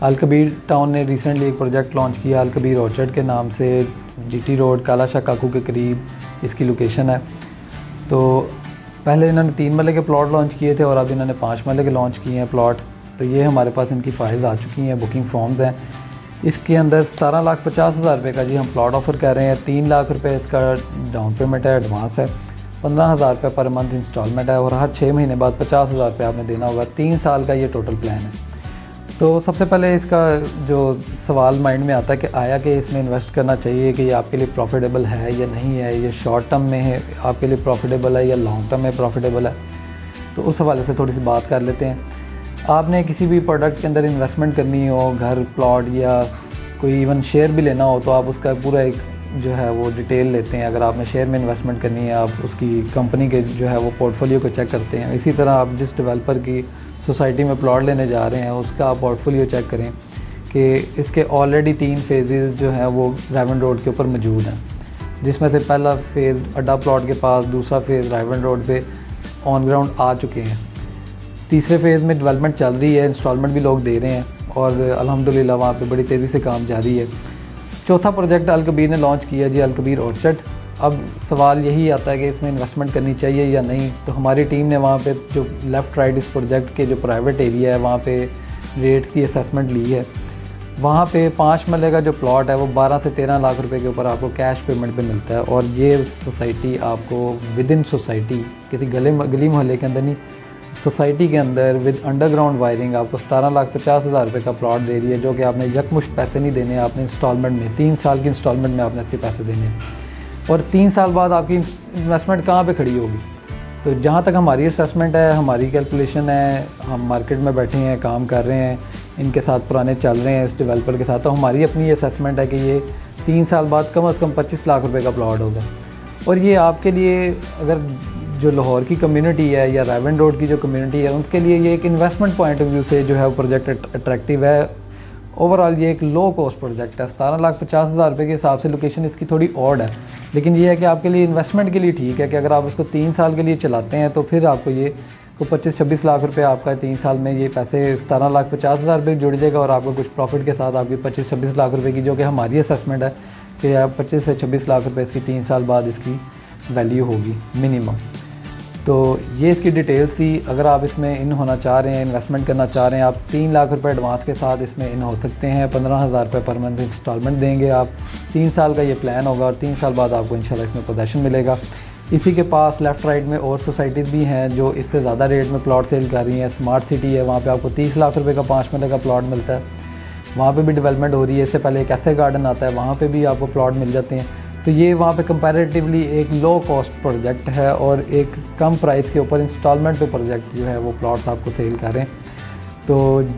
अल Kabir town ने recently एक project launch किया अल कबीर ऑर्चर्ड के नाम से। जीटी रोड काला शाह काकू के करीब इसकी लोकेशन है। तो पहले इन्होंने 3 मरले के प्लॉट लॉन्च किए थे और अब इन्होंने 5 मरले के लॉन्च किए हैं प्लॉट। तो ये हमारे पास इनकी फाइल्स आ चुकी हैं, बुकिंग फॉर्म्स हैं। इसके अंदर 17,50,000 रुपये का जी हम प्लॉट ऑफ़र कर रहे हैं। 3 लाख रुपये इसका डाउन पेमेंट है, एडवांस है। 15,000 रुपये पर मंथ इंस्टॉलमेंट है और हर 6 महीने बाद 50,000 रुपये आपने देना होगा। 3 साल का ये टोटल प्लान है। तो सबसे पहले इसका जो सवाल माइंड में आता है कि आया कि इसमें इन्वेस्ट करना चाहिए कि ये आपके लिए प्रॉफिटेबल है या नहीं है, ये शॉर्ट टर्म में है आपके लिए प्रॉफिटेबल है या लॉन्ग टर्म में प्रॉफिटेबल है। तो उस हवाले से थोड़ी सी बात कर लेते हैं। आपने किसी भी प्रोडक्ट के अंदर इन्वेस्टमेंट करनी हो, घर, प्लॉट या कोई इवन शेयर भी लेना हो, तो आप उसका पूरा एक जो है वो डिटेल लेते हैं। अगर आपने शेयर में इन्वेस्टमेंट करनी है, आप उसकी कंपनी के जो है वो पोर्टफोलियो को चेक करते हैं। इसी तरह आप जिस डेवलपर की सोसाइटी में प्लॉट लेने जा रहे हैं उसका आप पोर्टफोलियो चेक करें कि इसके ऑलरेडी 3 फेजेस जो हैं वो रायवन रोड के ऊपर मौजूद हैं, जिसमें से पहला फ़ेज़ अड्डा प्लॉट के पास, दूसरा फ़ेज़ रायवन रोड पे ऑन ग्राउंड आ चुके हैं। तीसरे फ़ेज़ में डेवलपमेंट चल रही है, इंस्टॉलमेंट भी लोग दे रहे हैं और अल्हम्दुलिल्लाह वहाँ पे बड़ी तेज़ी से काम जारी है। चौथा प्रोजेक्ट अल कबीर ने लॉन्च किया जी, अल कबीर ऑर्चर्ड। अब सवाल यही आता है कि इसमें इन्वेस्टमेंट करनी चाहिए या नहीं। तो हमारी टीम ने वहाँ पे जो लेफ़्ट राइट इस प्रोजेक्ट के जो प्राइवेट एरिया है वहाँ पे रेट्स की असेसमेंट ली है। वहाँ पे 5 मरले का जो प्लॉट है वो 12 से 13 लाख रुपए के ऊपर आपको कैश पेमेंट पे मिलता है। और ये सोसाइटी आपको विद इन सोसाइटी, किसी गली मोहल्ले के अंदर नहीं, सोसाइटी के अंदर विद अंडरग्राउंड वायरिंग आपको 17,50,000 रुपये का प्लॉट दे रही है, जो कि आपने यकमुश्त पैसे नहीं देने, आपने इंस्टॉलमेंट में 3 साल की इंस्टॉलमेंट में आपने इसके पैसे देने हैं। और 3 साल बाद आपकी इन्वेस्टमेंट कहाँ पे खड़ी होगी। तो जहाँ तक हमारी असेसमेंट है, हमारी कैलकुलेशन है, हम मार्केट में बैठे हैं, काम कर रहे हैं, इनके साथ पुराने चल रहे हैं इस डेवलपर के साथ, तो हमारी अपनी असेसमेंट है कि ये 3 साल बाद कम से कम 25 लाख रुपए का प्लॉट होगा। और ये आपके लिए, अगर जो लाहौर की कम्युनिटी है या रायवन रोड की जो कम्युनिटी है, उनके लिए ये एक इन्वेस्टमेंट पॉइंट ऑफ व्यू से जो है वो प्रोजेक्ट अट्रैक्टिव है। ओवरऑल ये एक लो कॉस्ट प्रोजेक्ट है। 17,50,000 रुपये के हिसाब से लोकेशन इसकी थोड़ी ऑड है, लेकिन ये है कि आपके लिए इन्वेस्टमेंट के लिए ठीक है कि अगर आप उसको 3 साल के लिए चलाते हैं तो फिर आपको ये को 25-26 लाख रुपए आपका 3 साल में ये पैसे 17,50,000 रुपये जुड़ जाएगा और आपको कुछ प्रॉफिट के साथ आपकी 25-26 लाख रुपए की, जो कि हमारी असेसमेंट है कि आप 25 से 26 लाख रुपये इसकी 3 साल बाद इसकी वैल्यू होगी मिनिमम। तो ये इसकी डिटेल्स थी। अगर आप इसमें इन होना चाह रहे हैं, इन्वेस्टमेंट करना चाह रहे हैं, आप 3 लाख रुपए एडवांस के साथ इसमें इन हो सकते हैं। 15,000 रुपये पर मंथ इंस्टॉलमेंट देंगे आप। 3 साल का ये प्लान होगा और 3 साल बाद आपको इंशाल्लाह इसमें पोजेसन मिलेगा। इसी के पास लेफ़्ट राइट में और सोसाइटीज़ भी हैं जो इससे ज़्यादा रेट में प्लॉट सेल कर रही हैं। स्मार्ट सिटी है, वहाँ पर आपको 30 लाख रुपये का 5 मरले का प्लॉट मिलता है, वहाँ पर भी डेवलपमेंट हो रही है। इससे पहले एक ऐसे गार्डन आता है, वहाँ पर भी आपको प्लॉट मिल जाते हैं। तो ये वहाँ पे कंपैरेटिवली एक लो कॉस्ट प्रोजेक्ट है और एक कम प्राइस के ऊपर इंस्टॉलमेंट पे प्रोजेक्ट जो है वो प्लॉट्स आपको सेल कर रहे हैं। तो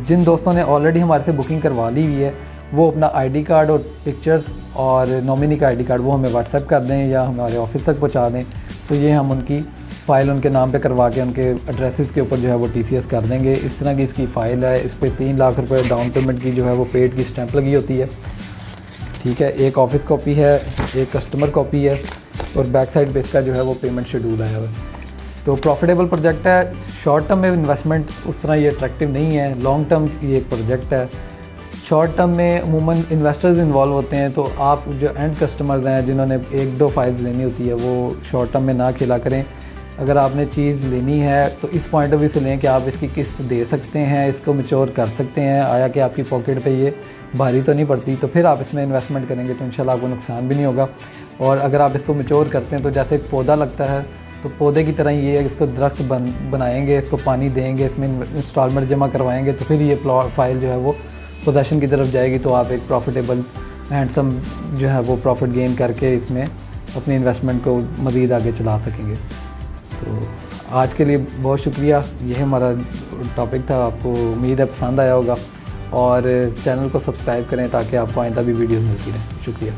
जिन दोस्तों ने ऑलरेडी हमारे से बुकिंग करवा ली हुई है वो अपना आईडी कार्ड और पिक्चर्स और नॉमिनी का आईडी कार्ड वो हमें व्हाट्सएप कर दें या हमारे ऑफिस तक पहुँचा दें। तो ये हम उनकी फ़ाइल उनके नाम पे करवा के उनके एड्रेसेस के ऊपर जो है वो TCS कर देंगे। इस तरह की इसकी फ़ाइल है। इस पर 3 लाख रुपये डाउन पेमेंट की जो है वो पेड की स्टैंप लगी होती है, ठीक है। एक ऑफिस कॉपी है, एक कस्टमर कॉपी है और बैक साइड पे इसका जो है वो पेमेंट शेड्यूल आया हुआ है। तो प्रॉफिटेबल प्रोजेक्ट है। शॉर्ट टर्म में इन्वेस्टमेंट उस तरह ये अट्रैक्टिव नहीं है, लॉन्ग टर्म ये एक प्रोजेक्ट है। शॉर्ट टर्म में अमूमन इन्वेस्टर्स इन्वॉल्व होते हैं, तो आप जो एंड कस्टमर्स हैं जिन्होंने 1-2 फाइल्स लेनी होती है वो शॉर्ट टर्म में ना खेला करें। अगर आपने चीज़ लेनी है तो इस पॉइंट ऑफ व्यू से लें कि आप इसकी किस्त दे सकते हैं, इसको मैच्योर कर सकते हैं, आया कि आपकी पॉकेट पे ये भारी तो नहीं पड़ती, तो फिर आप इसमें इन्वेस्टमेंट करेंगे तो इंशाल्लाह आपको नुकसान भी नहीं होगा। और अगर आप इसको मैच्योर करते हैं तो जैसे एक पौधा लगता है, तो पौधे की तरह ये इसको दरख्त बनाएंगे, इसको पानी देंगे, इसमें इंस्टॉलमेंट जमा करवाएंगे, तो फिर ये फाइल जो है वो पोजेसन की तरफ जाएगी। तो आप एक प्रॉफिटेबल हैंडसम जो है वो प्रॉफिट गेन करके इसमें अपनी इन्वेस्टमेंट को मज़ीद आगे चला सकेंगे। तो आज के लिए बहुत शुक्रिया। यह हमारा टॉपिक था, आपको उम्मीद है पसंद आया होगा और चैनल को सब्सक्राइब करें ताकि आपको आइंदा भी वीडियोस मिलती रहें। शुक्रिया।